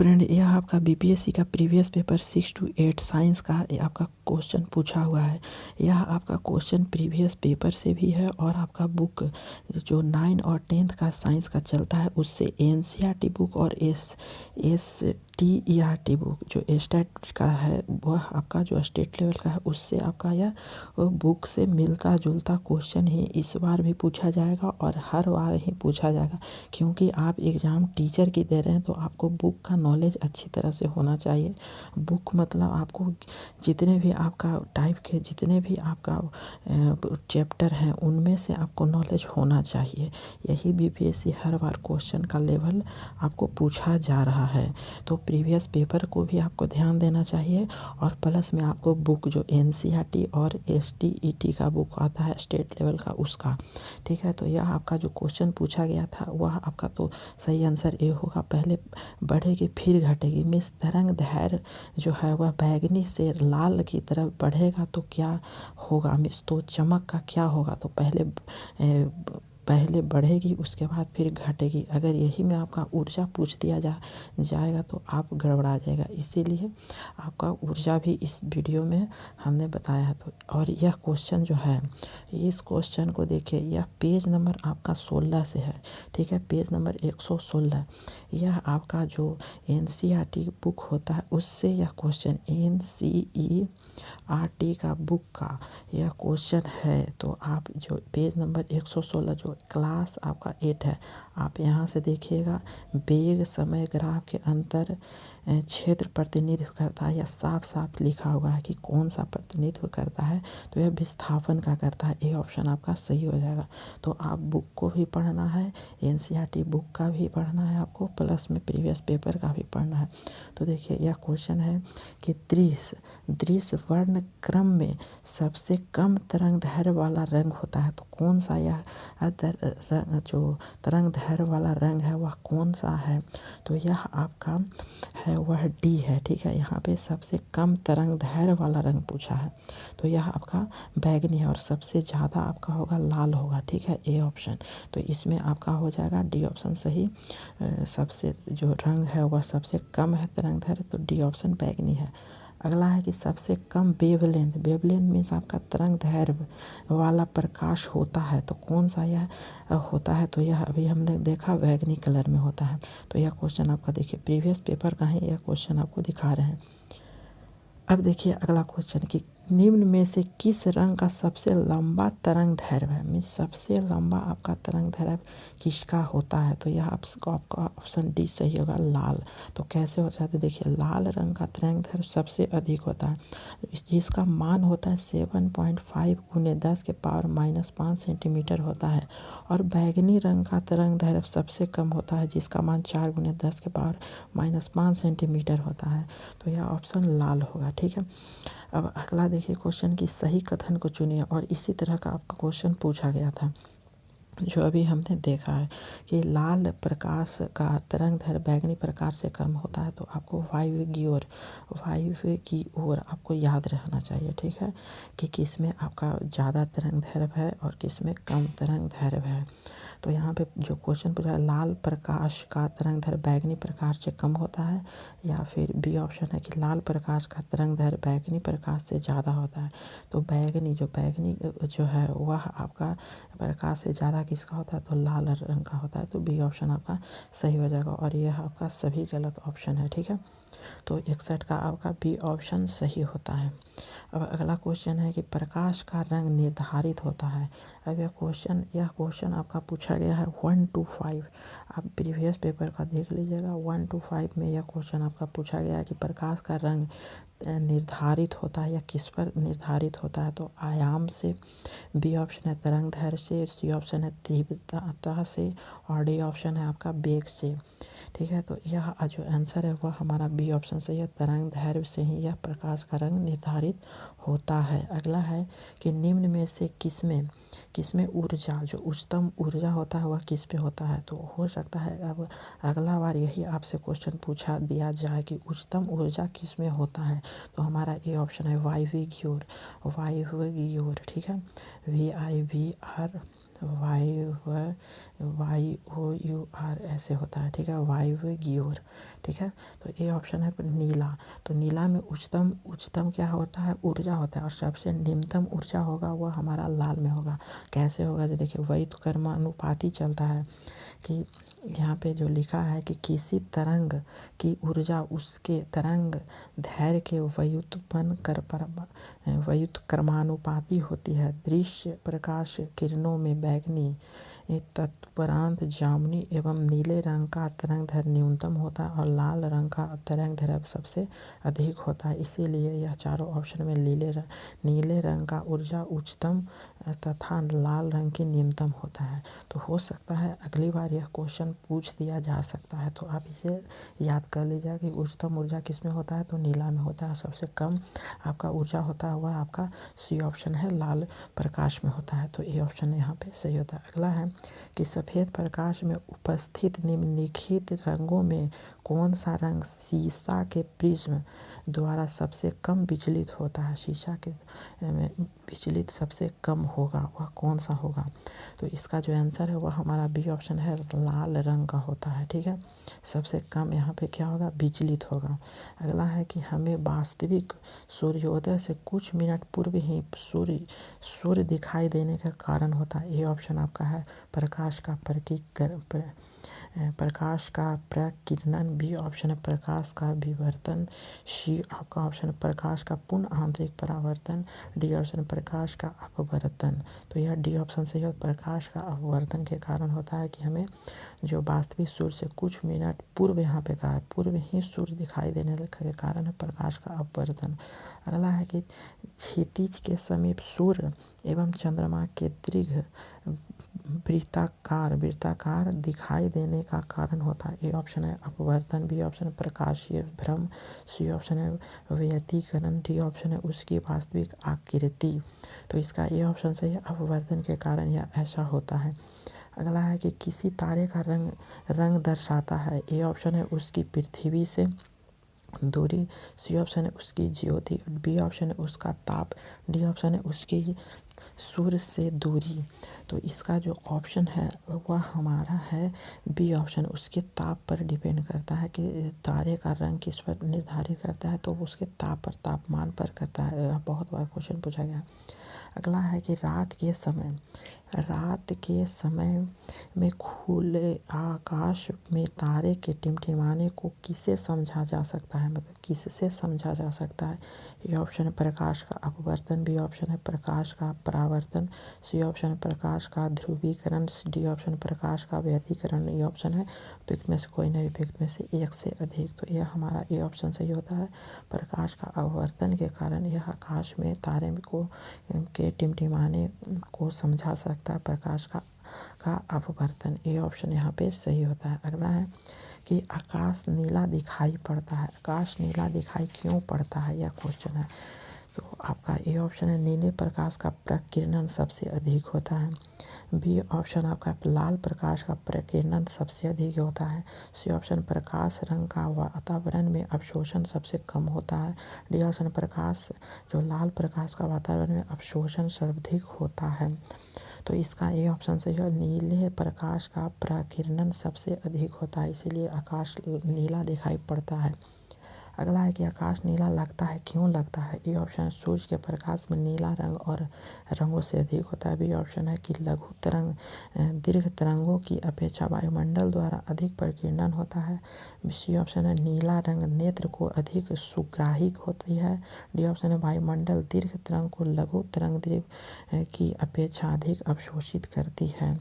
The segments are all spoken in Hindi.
फ्रेंड, यह आपका बीपीएससी का प्रीवियस पेपर 6 to 8 साइंस का आपका क्वेश्चन पूछा हुआ है। यह आपका क्वेश्चन प्रीवियस पेपर से भी है और आपका बुक जो 9 और 10th का साइंस का चलता है उससे एनसीईआरटी बुक और एसटीईआरटी बुक जो स्टेट का है वह आपका जो स्टेट लेवल का है उससे आपका यह बुक से मिलता जुलता क्वेश्चन ही इस बार भी पूछा जाएगा और हर बार ही पूछा जाएगा, क्योंकि आप एग्ज़ाम टीचर की दे रहे हैं तो आपको बुक का नॉलेज अच्छी तरह से होना चाहिए। बुक मतलब आपको जितने भी आपका टाइप के जितने भी आपका चैप्टर हैं उनमें से आपको नॉलेज होना चाहिए। यही बीपीएससी हर बार क्वेश्चन का लेवल आपको पूछा जा रहा है, तो प्रीवियस पेपर को भी आपको ध्यान देना चाहिए और प्लस में आपको बुक जो एनसीईआरटी और एसटीईटी का बुक आता है स्टेट लेवल का उसका, ठीक है। तो यह आपका जो क्वेश्चन पूछा गया था वह आपका तो सही आंसर ए होगा। पहले बढ़ेगी फिर घटेगी मीन्स तरंग दैर्घ्य जो है वह बैंगनी से लाल की तरफ बढ़ेगा तो क्या होगा मीन्स तो चमक का क्या होगा, तो पहले बढ़ेगी उसके बाद फिर घटेगी। अगर यही में आपका ऊर्जा पूछ दिया जाएगा तो आप गड़बड़ा जाएगा, इसीलिए आपका ऊर्जा भी इस वीडियो में हमने बताया है। तो और यह क्वेश्चन जो है इस क्वेश्चन को देखिए, यह पेज नंबर आपका 16 से है, ठीक है, पेज नंबर 116। यह आपका जो एनसीईआरटी बुक होता है उससे यह क्वेश्चन एनसीईआरटी का बुक का यह क्वेश्चन है। तो आप जो पेज नंबर 116 जो क्लास आपका 8 है, आप यहाँ से देखिएगा वेग समय ग्राफ के अंतर क्षेत्र प्रतिनिधित्व करता है, या साफ साफ लिखा हुआ है कि कौन सा प्रतिनिधित्व करता है, तो यह विस्थापन का करता है। ए ऑप्शन आपका सही हो जाएगा। तो आप बुक को भी पढ़ना है, एनसीईआरटी बुक का भी पढ़ना है आपको, प्लस में प्रीवियस पेपर का भी पढ़ना है। तो देखिए यह क्वेश्चन है कि दृश्य वर्ण क्रम में सबसे कम तरंग दैर्घ्य वाला रंग होता है, तो कौन सा यह जो तरंग दैर्घ्य वाला रंग है वह कौन सा है, तो यह आपका है वह डी है, ठीक है। यहाँ पे सबसे कम तरंग दैर्घ्य वाला रंग पूछा है, तो यह आपका बैंगनी है और सबसे ज़्यादा आपका होगा लाल होगा, ठीक है, ए ऑप्शन। तो इसमें आपका हो जाएगा डी ऑप्शन सही। सबसे जो रंग है वह सबसे कम है तरंग दैर्घ्य, तो डी ऑप्शन बैंगनी है। अगला है कि सबसे कम वेवलेंथ मीन्स आपका तरंग दैर्घ्य वाला प्रकाश होता है, तो कौन सा यह होता है, तो यह अभी हमने देखा बैंगनी कलर में होता है। तो यह क्वेश्चन आपका देखिए प्रीवियस पेपर का ही यह क्वेश्चन आपको दिखा रहे हैं। अब देखिए अगला क्वेश्चन कि निम्न में से किस रंग का सबसे लंबा तरंग दैर्घ्य है, मीन्स सबसे लंबा आपका तरंग दैर्घ्य किसका होता है, तो यह आपका ऑप्शन डी सही होगा, लाल। तो कैसे होता है, तो देखिए लाल रंग का तरंग दैर्घ्य सबसे अधिक होता है, जिसका मान होता है 7.5 × 10⁻⁻5 सेंटीमीटर होता है। और बैंगनी रंग का तरंग दैर्घ्य सबसे कम होता है, जिसका मान 4 × 10⁻⁻5 सेंटीमीटर होता है। तो यह ऑप्शन लाल होगा, ठीक है। अब अगला देखिए क्वेश्चन की सही कथन को चुनिए, और इसी तरह का आपका क्वेश्चन पूछा गया था जो अभी हमने देखा है कि लाल प्रकाश का तरंग दैर्घ्य बैंगनी प्रकाश से कम होता है, तो आपको वायु की ओर आपको याद रहना चाहिए, ठीक है, कि किस में आपका ज़्यादा तरंग दैर्घ्य है और किस में कम तरंग दैर्घ्य है। तो यहाँ पे जो क्वेश्चन पूछा है लाल प्रकाश का तरंग दैर्घ्य बैंगनी प्रकाश से कम होता है, या फिर बी ऑप्शन है कि लाल प्रकाश का तरंग दैर्घ्य बैंगनी प्रकाश से ज़्यादा होता है। तो बैंगनी जो है वह आपका प्रकाश से ज़्यादा किसका होता है, तो लाल रंग का होता है। तो बी ऑप्शन आपका सही हो जाएगा, और यह आपका सभी गलत ऑप्शन है, ठीक है। तो 61 का आपका बी ऑप्शन सही होता है। अब अगला क्वेश्चन है कि प्रकाश का रंग निर्धारित होता है। अब यह क्वेश्चन आपका पूछा गया है 1 to 5। आप प्रीवियस पेपर का देख लीजिएगा, 1 to 5 में यह क्वेश्चन आपका पूछा गया है कि प्रकाश का रंग निर्धारित होता है या किस पर निर्धारित होता है, तो आयाम से, बी ऑप्शन है तरंग दैर्घ्य से, सी ऑप्शन है तीव्रता से, और डी ऑप्शन है आपका वेग से, ठीक है। तो यह जो आंसर है वह हमारा बी ऑप्शन से है, तरंग दैर्घ्य से ही यह प्रकाश का रंग निर्धारित होता है। अगला है कि निम्न में से किसमें ऊर्जा जो उच्चतम ऊर्जा होता है वह किस पे होता है, तो हो सकता है अब अगला बार यही आपसे क्वेश्चन पूछा दिया जाए कि उच्चतम ऊर्जा किस में होता है, तो हमारा ए ऑप्शन है वायवीय ओर, ठीक है, VIVR वायु YOUR ऐसे होता है, ठीक है, वायव्योर, ठीक है। तो ये ऑप्शन है नीला। तो नीला में उच्चतम क्या होता है, ऊर्जा होता है, और सबसे निम्नतम ऊर्जा होगा वह हमारा लाल में होगा। कैसे होगा, जो देखिए व्युत्क्रमानुपाती चलता है कि यहाँ पे जो लिखा है कि किसी तरंग की ऊर्जा उसके तरंग दैर्घ्य के व्युत्क्रमानुपाती होती है। दृश्य प्रकाश किरणों में बैगनी, तत्परांत जामुनी एवं नीले रंग का तरंगदैर्घ्य न्यूनतम होता है और लाल रंग का तरंगदैर्घ्य सबसे अधिक होता है। इसीलिए यह चारों ऑप्शन में नीले रंग का ऊर्जा उच्चतम तथा लाल रंग की निम्नतम होता है। तो हो सकता है अगली बार यह क्वेश्चन पूछ दिया जा सकता है, तो आप इसे याद कर लीजिए कि उच्चतम ऊर्जा किस में होता है, तो नीला में होता है। सबसे कम आपका ऊर्जा होता है वह आपका सी ऑप्शन है, लाल प्रकाश में होता है। तो ये ऑप्शन यहाँ पे सही होता है। अगला है कि सफ़ेद प्रकाश में उपस्थित निम्नलिखित रंगों में कौन सा रंग शीशा के प्रिज्म द्वारा सबसे कम विचलित होता है। शीशा के में विचलित सबसे कम होगा वह कौन सा होगा, तो इसका जो आंसर है वह हमारा बी ऑप्शन है, लाल रंग का होता है, ठीक है। सबसे कम यहाँ पे क्या होगा, विचलित होगा। अगला है कि हमें वास्तविक सूर्योदय से कुछ मिनट पूर्व ही सूर्य दिखाई देने का कारण होता है। ये ऑप्शन आपका है प्रकाश का प्रकिरणन। बी ऑप्शन है प्रकाश का विवर्तन। सी आपका ऑप्शन है प्रकाश का पूर्ण आंतरिक परावर्तन। डी ऑप्शन प्रकाश का अपवर्तन। तो यह डी ऑप्शन से यह प्रकाश का अपवर्तन के कारण होता है कि हमें जो वास्तविक सूर्य से कुछ मिनट पूर्व, यहाँ पे कहा है पूर्व ही सूर्य दिखाई देने के कारण है प्रकाश का अपवर्तन। अगला है कि क्षितिज के समीप सूर्य एवं चंद्रमा के दीर्घ वृत्ताकार दिखाई देने का कारण होता है। ए ऑप्शन है अपवर्तन। बी ऑप्शन है प्रकाशीय भ्रम। सी ऑप्शन है व्यतिकरण। डी ऑप्शन है उसकी वास्तविक आकृति। तो इसका ए ऑप्शन सही है, अपवर्तन के कारण यह ऐसा होता है। अगला है कि किसी तारे का रंग दर्शाता है। ए ऑप्शन है उसकी पृथ्वी से दूरी। सी ऑप्शन है उसकी ज्योति। बी ऑप्शन है उसका ताप। डी ऑप्शन है उसकी सूर्य से दूरी। तो इसका जो ऑप्शन है वह हमारा है बी ऑप्शन, उसके ताप पर डिपेंड करता है कि तारे का रंग किस पर निर्धारित करता है, तो उसके तापमान पर करता है। यह बहुत बार क्वेश्चन पूछा गया। अगला है कि रात के समय में खुले आकाश में तारे के टिमटिमाने को किससे समझा जा सकता है, मतलब किससे समझा जा सकता है। ये ऑप्शन है प्रकाश का अपवर्तन। बी ऑप्शन है प्रकाश का परावर्तन। सी ऑप्शन है प्रकाश का ध्रुवीकरण। डी ऑप्शन प्रकाश का व्यतिकरण। ये ऑप्शन है उपयुक्त में से कोई नहीं, उपयुक्त में से एक से अधिक। तो यह हमारा ये ऑप्शन सही होता है, प्रकाश का अपवर्तन के कारण यह आकाश में तारे के टिमटिमाने को समझा सकता है, प्रकाश का अपवर्तन। ये ऑप्शन यहाँ पे सही होता है। अगला है कि आकाश नीला दिखाई पड़ता है। आकाश नीला दिखाई क्यों पड़ता है, यह क्वेश्चन है। तो आपका ए ऑप्शन है नीले प्रकाश का प्रकिरणन सबसे अधिक होता है। बी ऑप्शन आपका लाल प्रकाश का प्रकिरणन सबसे अधिक होता है। सी ऑप्शन प्रकाश रंग का वातावरण में अवशोषण सबसे कम होता है। डी ऑप्शन प्रकाश जो लाल प्रकाश का वातावरण में अवशोषण सर्वाधिक होता है। तो इसका ए ऑप्शन सही है, नीले प्रकाश का प्रकिरणन सबसे अधिक होता है, इसीलिए आकाश नीला दिखाई पड़ता है। अगला है कि आकाश नीला लगता है, क्यों लगता है। ए ऑप्शन है सूर्य के प्रकाश में नीला रंग और रंगों से अधिक होता है। बी ऑप्शन है कि लघु तरंग दीर्घ तरंगों की अपेक्षा वायुमंडल द्वारा अधिक प्रकीर्णन होता है। सी ऑप्शन है नीला रंग नेत्र को अधिक सुग्राही होती है। डी ऑप्शन है वायुमंडल दीर्घ तरंग को लघु तरंग की अपेक्षा अधिक अवशोषित करती है।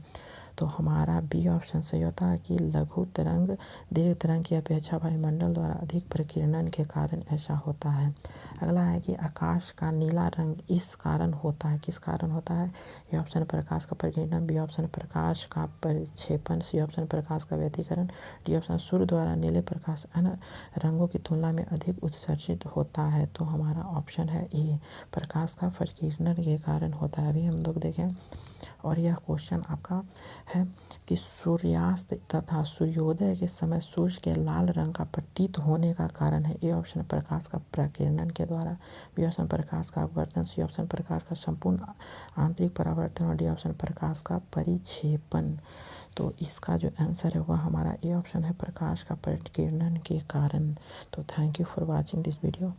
तो हमारा बी ऑप्शन सही होता है कि लघु तरंग दीर्घ तरंग की अपेक्षा वायुमंडल द्वारा अधिक प्रकीर्णन के कारण ऐसा होता है। अगला है कि आकाश का नीला रंग इस कारण होता है, किस कारण होता है। ए ऑप्शन प्रकाश का प्रकीर्णन। बी ऑप्शन प्रकाश का परिक्षेपण। सी ऑप्शन प्रकाश का व्यतिकरण। डी ऑप्शन सूर्य द्वारा नीले प्रकाश अन्य रंगों की तुलना में अधिक उत्सर्जित होता है। तो हमारा ऑप्शन है ए, प्रकाश का प्रकीर्णन के कारण होता है। अभी हम लोग देखें और यह क्वेश्चन आपका है कि सूर्यास्त तथा सूर्योदय के समय सूर्य के लाल रंग का प्रतीत होने का कारण है। ए ऑप्शन प्रकाश का प्रकीर्णन के द्वारा, बी ऑप्शन प्रकाश का अपवर्तन, सी ऑप्शन प्रकाश का संपूर्ण आंतरिक परावर्तन और डी ऑप्शन प्रकाश का परिक्षेपण। तो इसका जो आंसर है वह हमारा ए ऑप्शन है, प्रकाश का प्रकीर्णन के कारण। तो thank you for watching this video.